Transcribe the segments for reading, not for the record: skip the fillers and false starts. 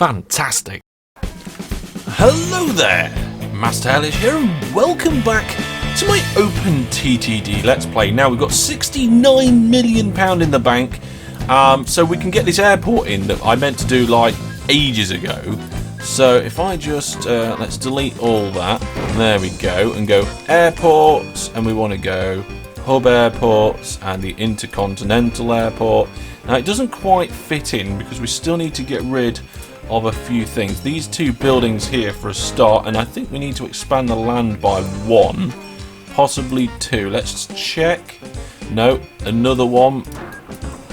Fantastic. Hello there, Master Hellish here, and welcome back to my OpenTTD Let's Play. Now we've got £69 million in the bank, so we can get this airport in that I meant to do like ages ago. So if I just, let's delete all that, there we go, and go airports, and we want to go hub airports and the intercontinental airport. Now it doesn't quite fit in because we still need to get rid of a few things. These two buildings here for a start, and I think we need to expand the land by 1, possibly 2. Let's check. No, another one.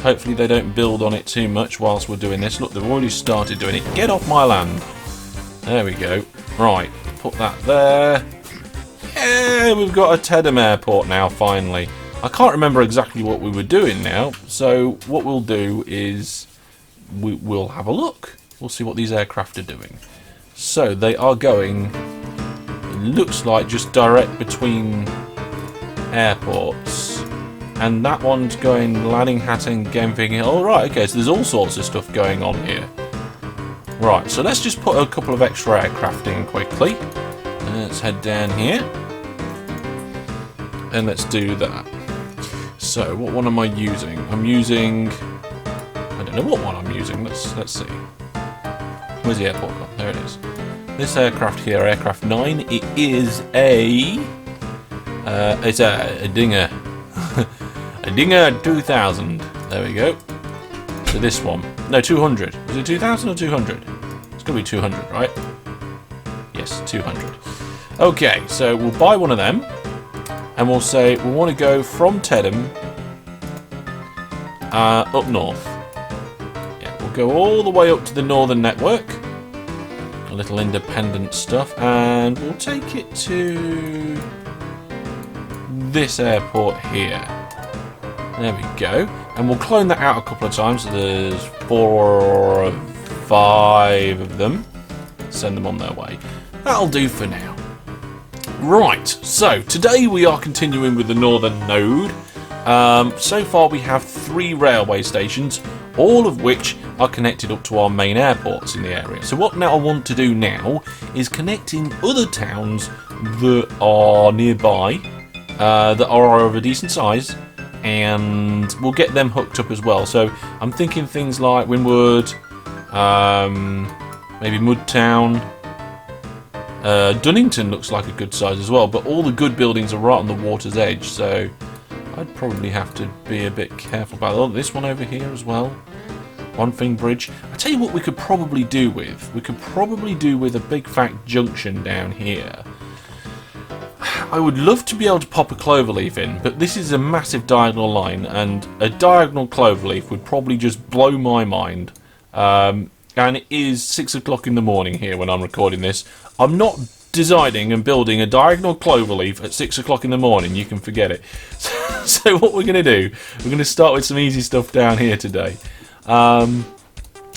Hopefully they don't build on it too much whilst we're doing this. Look, they've already started doing it. Get off my land. There we go. Right, put that there. Yeah, we've got a Tedham airport now, finally. I can't remember exactly what we were doing now, so what we'll do is we'll have a look. We'll see what these aircraft are doing. So they are going, it looks like, just direct between airports. And that one's going Laddinghatton, Genfing. Oh, right, okay, so there's all sorts of stuff going on here. Right, so let's just put a couple of extra aircraft in quickly. Let's head down here. And let's do that. So, what one am I using? I'm using... I don't know what one I'm using. Let's see. Where's the airport gone? There it is. This aircraft here, aircraft 9, it is it's a Dinger. A Dinger 2000. There we go. So this one. No, 200. Is it 2000 or 200? It's going to be 200, right? Yes, 200. Okay, so we'll buy one of them. And we'll say we want to go from Tedham up north. Yeah, we'll go all the way up to the northern network. A little independent stuff. And we'll take it to this airport here. There we go. And we'll clone that out a couple of times. So there's 4 or 5 of them. Send them on their way. That'll do for now. Right, so today we are continuing with the northern node. So far we have 3 railway stations, all of which are connected up to our main airports in the area. So what now I want to do now is connect in other towns that are nearby, that are of a decent size, and we'll get them hooked up as well. So I'm thinking things like Winwood, maybe Mudtown. Dunnington looks like a good size as well, but all the good buildings are right on the water's edge, so I'd probably have to be a bit careful about that. Oh, this one over here as well. One Thing Bridge. I tell you what we could probably do with. We could probably do with a big fat junction down here. I would love to be able to pop a cloverleaf in, but this is a massive diagonal line, and a diagonal cloverleaf would probably just blow my mind. And it is 6 o'clock in the morning here when I'm recording this. I'm not designing and building a diagonal cloverleaf at 6 o'clock in the morning. You can forget it. So what we're going to do, we're going to start with some easy stuff down here today. A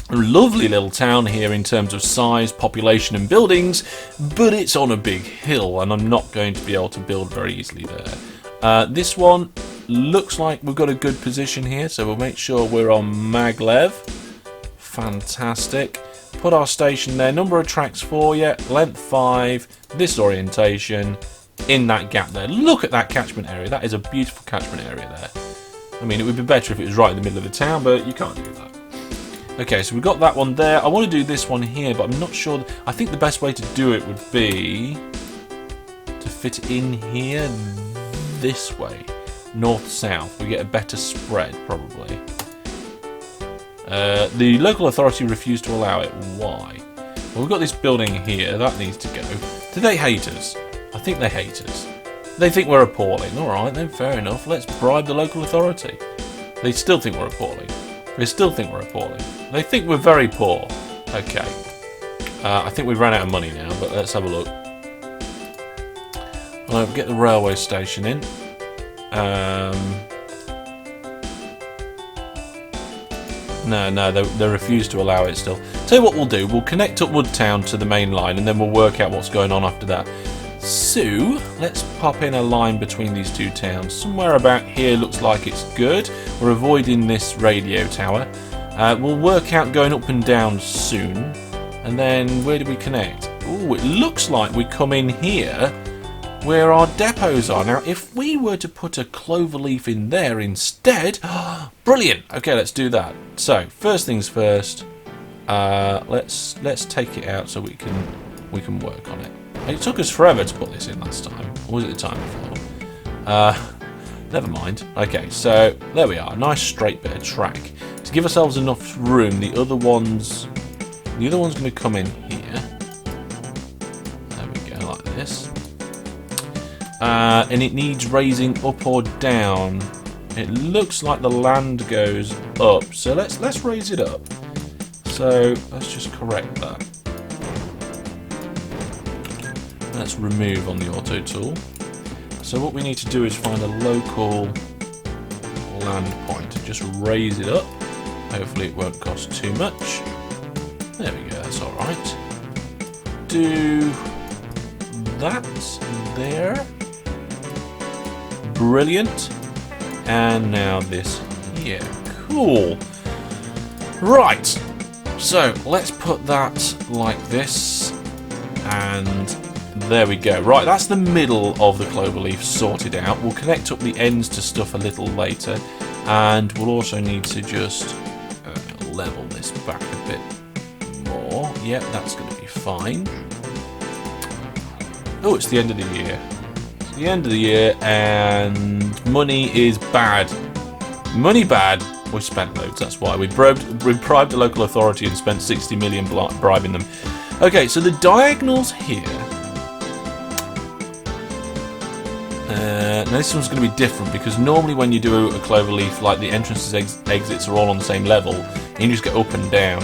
lovely little town here in terms of size, population and buildings, but it's on a big hill and I'm not going to be able to build very easily there. This one looks like we've got a good position here, so we'll make sure we're on MacLeod. Fantastic. Put our station there. Number of tracks 4 yet. Length 5. This orientation. In that gap there. Look at that catchment area. That is a beautiful catchment area there. I mean, it would be better if it was right in the middle of the town, but you can't do that. Okay, so we've got that one there. I want to do this one here, but I'm not sure. I think the best way to do it would be to fit in here this way. North-south. We get a better spread, probably. The local authority refused to allow it. Why? Well, we've got this building here. That needs to go. Do they hate us? I think they hate us. They think we're appalling. Alright, then fair enough. Let's bribe the local authority. They still think we're appalling. They still think we're appalling. They think we're very poor. Okay. I think we've run out of money now, but let's have a look. Well, we'll get the railway station in. No, they refuse to allow it still. Tell you what we'll do, we'll connect up Woodtown to the main line and then we'll work out what's going on after that. So, let's pop in a line between these two towns. Somewhere about here looks like it's good. We're avoiding this radio tower. We'll work out going up and down soon. And then where do we connect? Oh, it looks like we come in here where our depots are. Now, if we were to put a clover leaf in there instead, brilliant. Okay, let's do that. So, first things first, let's take it out so we can work on it. It took us forever to put this in last time. Or was it the time before? Never mind. Okay, so there we are. A nice straight bit of track. To give ourselves enough room, the other one's going to come in here. There we go, like this. And it needs raising up or down. It looks like the land goes up, so let's raise it up. So let's just correct that. Let's remove on the auto tool. So what we need to do is find a local land point and just raise it up. Hopefully it won't cost too much. There we go, that's alright. Do that there. Brilliant. And now this here. Cool. Right. So let's put that like this. And there we go. Right, that's the middle of the clover leaf sorted out. We'll connect up the ends to stuff a little later. And we'll also need to just level this back a bit more. Yep, that's going to be fine. Oh, it's the end of the year. It's the end of the year and money is bad. Money bad. We spent loads, that's why. We bribed the local authority and spent 60 million bribing them. Okay, so the diagonals here. Now this one's going to be different because normally when you do a clover leaf, like the entrances, exits are all on the same level. You just get up and down.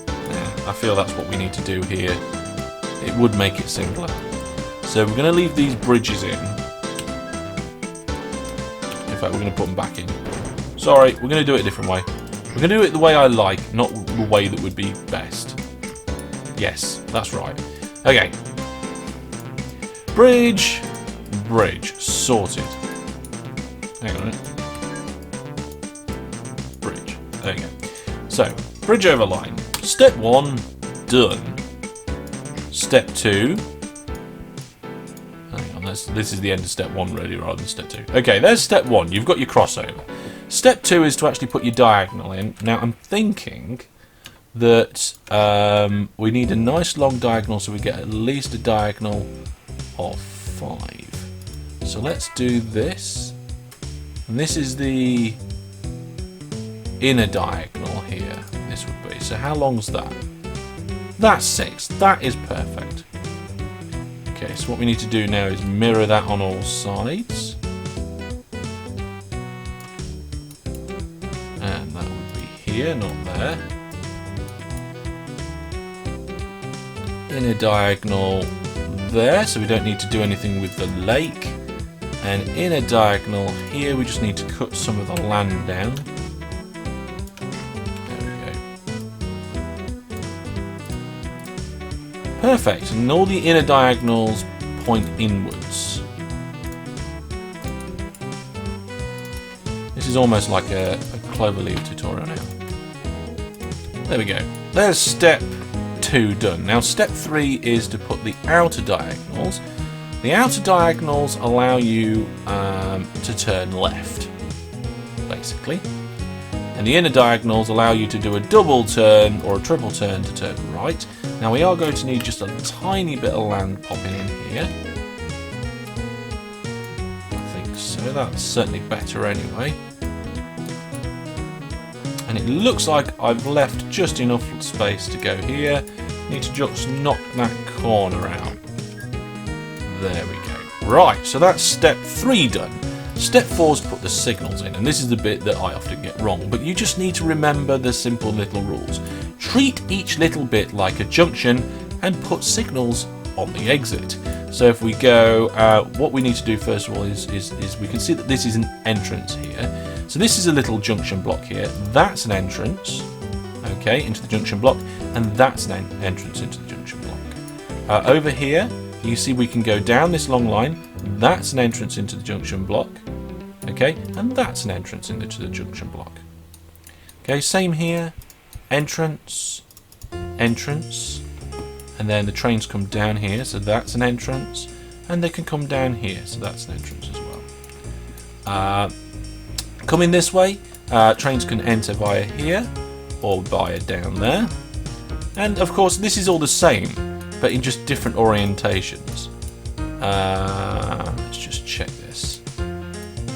Yeah, I feel that's what we need to do here. It would make it simpler. So we're going to leave these bridges in. In fact, we're going to put them back in. Sorry, we're going to do it a different way. We're going to do it the way I like, not the way that would be best. Yes, that's right. Okay. Bridge. Bridge. Sorted. Hang on a minute. Bridge. There you go. So, bridge over line. Step 1, done. Step 2. Hang on, this is the end of step 1 really, rather than step 2. Okay, there's step 1. You've got your crossover. Step 2 is to actually put your diagonal in. Now, I'm thinking that we need a nice long diagonal so we get at least a diagonal of 5. So let's do this. And this is the inner diagonal here. This would be. So how long's that? That's 6. That is perfect. Okay, so what we need to do now is mirror that on all sides. And that would be here, not there. Inner diagonal there, so we don't need to do anything with the lake. And inner diagonal here, we just need to cut some of the land down. There we go. Perfect, and all the inner diagonals point inwards. This is almost like a cloverleaf tutorial now. There we go. There's step 2 done. Now step 3 is to put the outer diagonals. The outer diagonals allow you to turn left, basically. And the inner diagonals allow you to do a double turn or a triple turn to turn right. Now we are going to need just a tiny bit of land popping in here. I think so. That's certainly better anyway. And it looks like I've left just enough space to go here. Need to just knock that corner out. There we go. Right, so that's step 3 done. Step 4 is put the signals in, and this is the bit that I often get wrong, but you just need to remember the simple little rules. Treat each little bit like a junction and put signals on the exit. So if we go, what we need to do first of all is we can see that this is an entrance here. So this is a little junction block here. That's an entrance, okay, into the junction block, and that's an entrance into the junction block. Over here, you see we can go down this long line. That's an entrance into the junction block, okay, and that's an entrance into the junction block. Okay, same here, entrance, entrance, and then the trains come down here, so that's an entrance, and they can come down here, so that's an entrance as well. Coming this way, trains can enter via here or via down there, and of course this is all the same but in just different orientations. Let's just check this.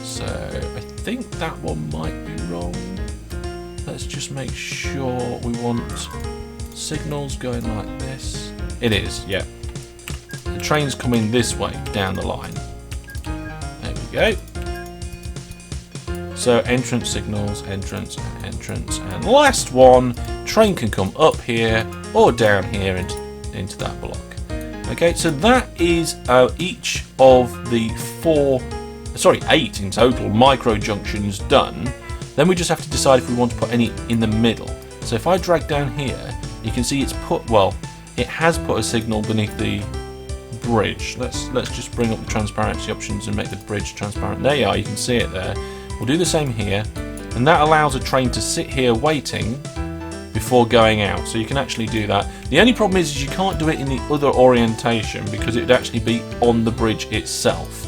So I think that one might be wrong. Let's just make sure we want signals going like this. It is, yeah. The train's coming this way down the line. There we go. So entrance signals, entrance and entrance, and last one, train can come up here or down here into that block. Okay, so that is each of the 8 in total micro junctions done. Then we just have to decide if we want to put any in the middle. So if I drag down here, you can see it's it has put a signal beneath the bridge. Let's just bring up the transparency options and make the bridge transparent. There you are, you can see it there. We'll do the same here, and that allows a train to sit here waiting before going out, so you can actually do that. The only problem is you can't do it in the other orientation because it would actually be on the bridge itself.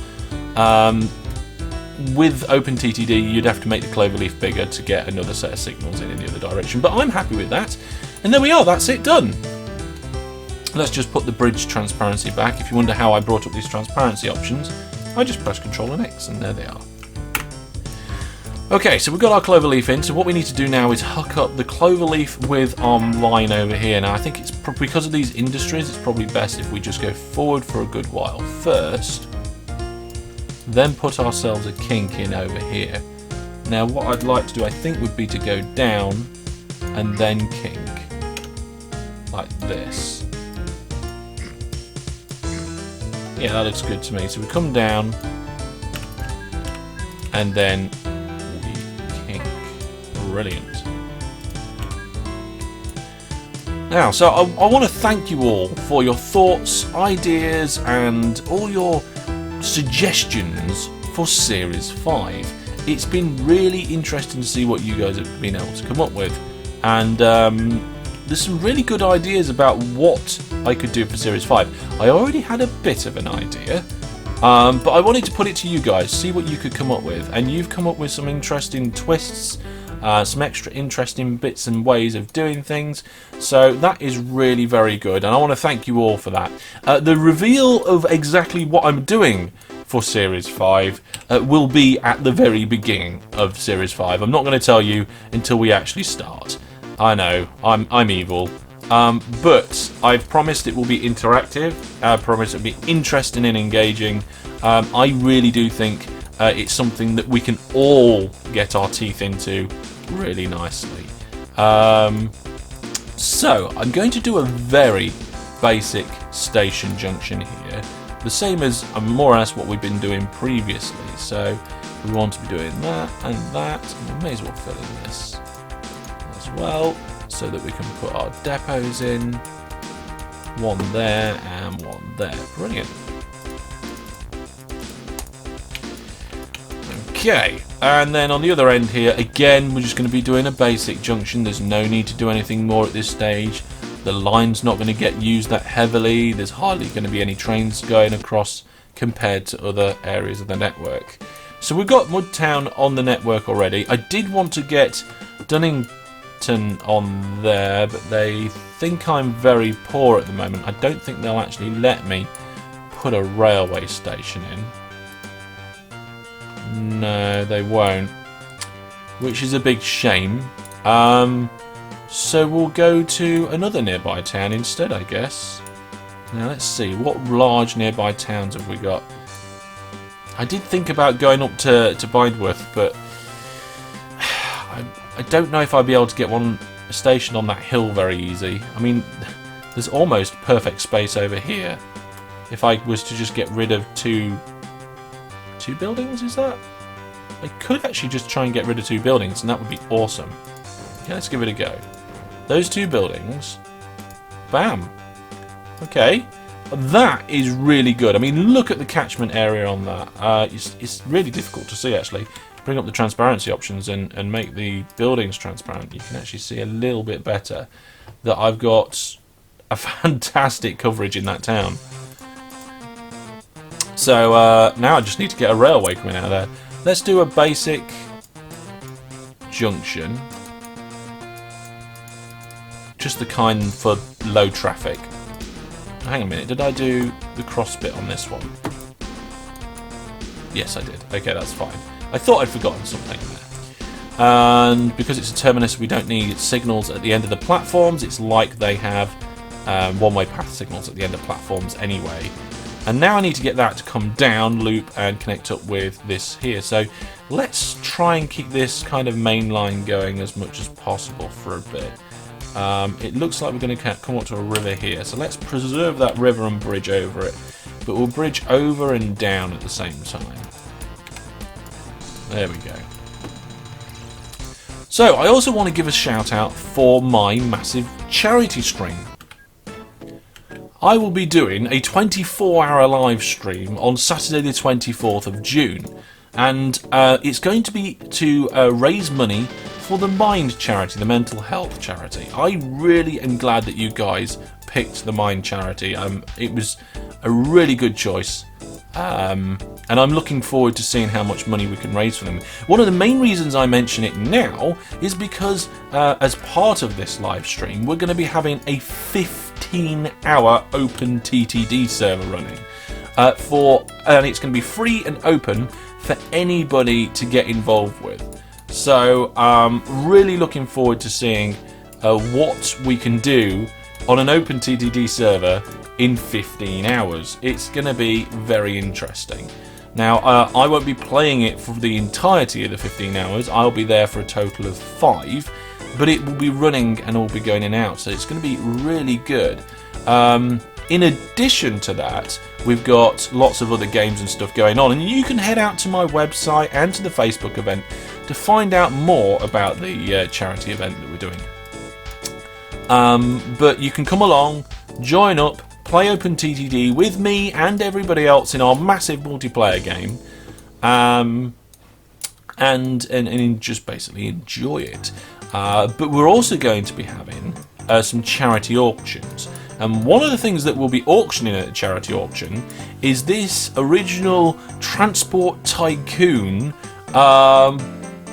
With OpenTTD, you'd have to make the cloverleaf bigger to get another set of signals in the other direction, but I'm happy with that. And there we are, that's it done. Let's just put the bridge transparency back. If you wonder how I brought up these transparency options, I just press Ctrl and X, and there they are. Okay, so we've got our cloverleaf in, so what we need to do now is hook up the cloverleaf with our line over here. Now I think it's because of these industries, it's probably best if we just go forward for a good while first, then put ourselves a kink in over here. Now what I'd like to do, I think, would be to go down and then kink, like this. Yeah, that looks good to me. So we come down and then brilliant. Now, so I want to thank you all for your thoughts, ideas, and all your suggestions for Series 5. It's been really interesting to see what you guys have been able to come up with, and there's some really good ideas about what I could do for Series 5. I already had a bit of an idea, but I wanted to put it to you guys, see what you could come up with, and you've come up with some interesting twists, some extra interesting bits and ways of doing things, so that is really very good, and I want to thank you all for that. The reveal of exactly what I'm doing for Series 5 will be at the very beginning of Series 5. I'm not going to tell you until we actually start. I know, I'm evil, but I've promised it will be interactive. I promised it will be interesting and engaging. I really do think it's something that we can all get our teeth into really nicely. So I'm going to do a very basic station junction here, the same as more or less what we've been doing previously. So we want to be doing that and that, and we may as well fill in this as well, so that we can put our depots in, one there and one there. Brilliant. Okay, and then on the other end here, again, we're just going to be doing a basic junction. There's no need to do anything more at this stage. The line's not going to get used that heavily. There's hardly going to be any trains going across compared to other areas of the network. So we've got Mudtown on the network already. I did want to get Dunnington on there, but they think I'm very poor at the moment. I don't think they'll actually let me put a railway station in. No, they won't, which is a big shame. So we'll go to another nearby town instead, I guess. Now let's see, what large nearby towns have we got? I did think about going up to Bidworth, but I don't know if I'll be able to get a station on that hill very easy. I mean, there's almost perfect space over here. If I was to just get rid of two buildings, is that? I could actually just try and get rid of 2 buildings, and that would be awesome. Okay, let's give it a go. Those 2 buildings. Bam. Okay. That is really good. I mean, look at the catchment area on that. It's really difficult to see, actually. bring up the transparency options and make the buildings transparent, you can actually see a little bit better that I've got a fantastic coverage in that town. So now I just need to get a railway coming out of there. Let's do a basic junction. Just the kind for low traffic. Hang on a minute, did I do the cross bit on this one? Yes, I did. Okay, that's fine. I thought I'd forgotten something there. And because it's a terminus, we don't need signals at the end of the platforms. It's like they have one-way path signals at the end of platforms anyway. And now I need to get that to come down, loop, and connect up with this here. So let's try and keep this kind of main line going as much as possible for a bit. It looks like we're going to come up to a river here. So let's preserve that river and bridge over it. But we'll bridge over and down at the same time. There we go. So I also want to give a shout out for my massive charity stream. I will be doing a 24-hour live stream on Saturday the 24th of June, and it's going to be to raise money for the Mind charity, the mental health charity. I really am glad that you guys picked the Mind charity. It was a really good choice, and I'm looking forward to seeing how much money we can raise for them. One of the main reasons I mention it now is because as part of this live stream, we're going to be having a 15-hour OpenTTD server running and it's going to be free and open for anybody to get involved with. So really looking forward to seeing what we can do on an OpenTTD server in 15 hours. It's going to be very interesting. Now, I won't be playing it for the entirety of the 15 hours. I'll be there for a total of 5, but it will be running and all be going in and out, so it's going to be really good. In addition to that, we've got lots of other games and stuff going on, and you can head out to my website and to the Facebook event to find out more about the charity event that we're doing. But you can come along, join up, play OpenTTD with me and everybody else in our massive multiplayer game, and just basically enjoy it. But we're also going to be having some charity auctions. And one of the things that we'll be auctioning at a charity auction is this original Transport Tycoon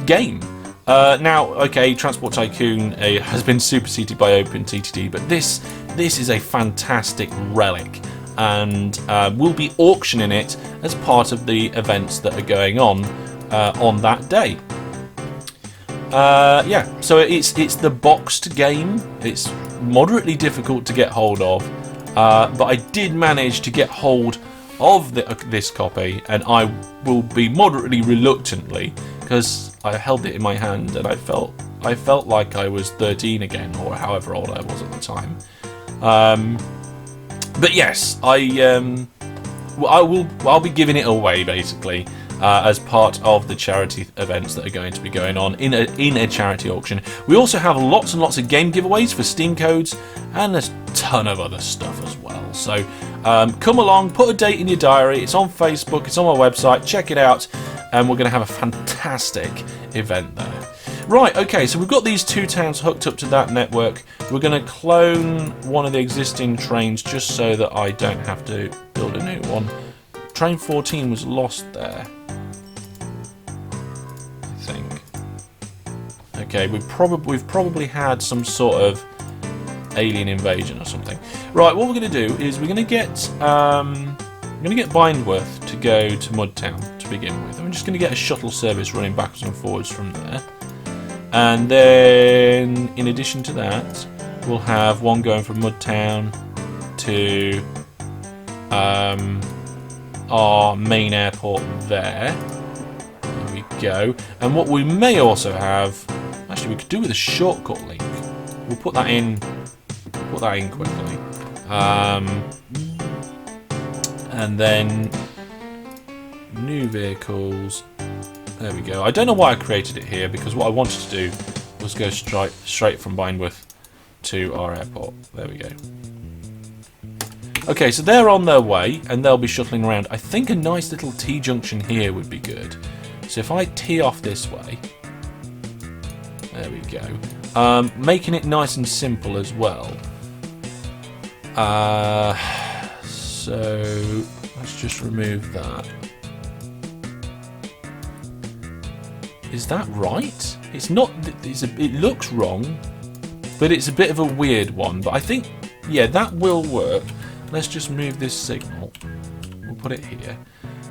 game. Now, okay, Transport Tycoon has been superseded by OpenTTD, but this is a fantastic relic, and we'll be auctioning it as part of the events that are going on that day. Yeah, so it's the boxed game. It's moderately difficult to get hold of, but I did manage to get hold of this copy, and I will be moderately reluctantly, because I held it in my hand and I felt like I was 13 again, or however old I was at the time. But yes, I'll be giving it away basically. As part of the charity events that are going to be going on in a charity auction. We also have lots and lots of game giveaways for Steam codes, and there's a ton of other stuff as well. So come along, put a date in your diary. It's on Facebook, it's on my website, check it out, and we're going to have a fantastic event there. Right, okay, so we've got these 2 towns hooked up to that network. We're going to clone one of the existing trains just so that I don't have to build a new one. Train 14 was lost there, I think. Okay, we've probably had some sort of alien invasion or something. Right, what we're going to do is we're going to get Bindworth to go to Mudtown to begin with. I'm just going to get a shuttle service running backwards and forwards from there, and then in addition to that, we'll have one going from Mudtown to our main airport there. There we go. And what we may also have, actually, we could do with a shortcut link. We'll put that in quickly. And then new vehicles. There we go. I don't know why I created it here, because what I wanted to do was go straight from Bindworth to our airport. There we go. Okay, so they're on their way, and they'll be shuttling around. I think a nice little T-junction here would be good. So if I tee off this way, there we go. Making it nice and simple as well. So let's just remove that. Is that right? It's not. It looks wrong, but it's a bit of a weird one. But I think, yeah, that will work. Let's just move this signal. We'll put it here.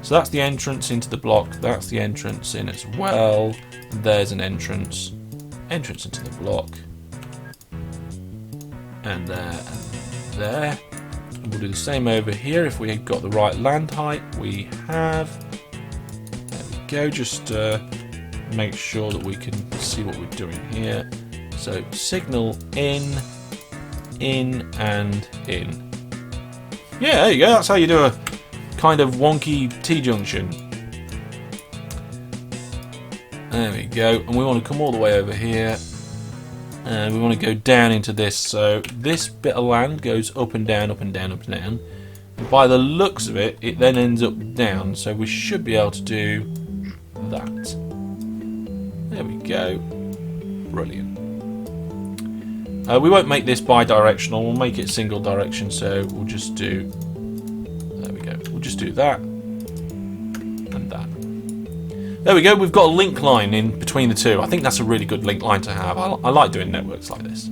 So that's the entrance into the block. That's the entrance in as well. There's an entrance into the block. And there and there. And we'll do the same over here if we have got the right land height. We have. There we go. Just make sure that we can see what we're doing here. So signal in, and in. Yeah, there you go. That's how you do a kind of wonky T-junction. There we go. And we want to come all the way over here. And we want to go down into this. So this bit of land goes up and down, up and down, up and down. And by the looks of it, it then ends up down. So we should be able to do that. There we go. Brilliant. We won't make this bi-directional, we'll make it single direction, so we'll just do, there we go, we'll just do that, and that. There we go, we've got a link line in between the two. I think that's a really good link line to have. I like doing networks like this.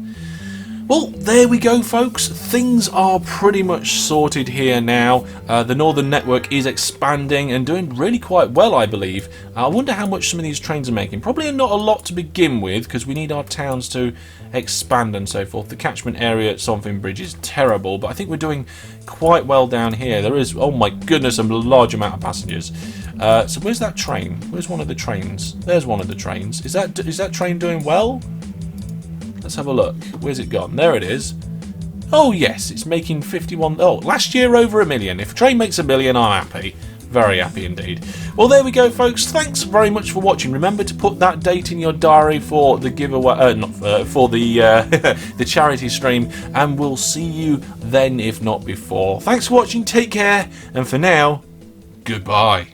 Well, there we go, folks. Things are pretty much sorted here now. The Northern network is expanding and doing really quite well, I believe. I wonder how much some of these trains are making. Probably not a lot to begin with, because we need our towns to expand and so forth. The catchment area at Something Bridge is terrible, but I think we're doing quite well down here. There is, oh my goodness, a large amount of passengers. So where's that train? Where's one of the trains? There's one of the trains. Is that train doing well? Let's have a look. Where's it gone? There it is. Oh yes, it's making 51. Oh, last year over 1 million. If a train makes 1 million, I'm happy. Very happy indeed. Well, there we go, folks. Thanks very much for watching. Remember to put that date in your diary for the giveaway, for the the charity stream, and we'll see you then, if not before. Thanks for watching. Take care, and for now, goodbye.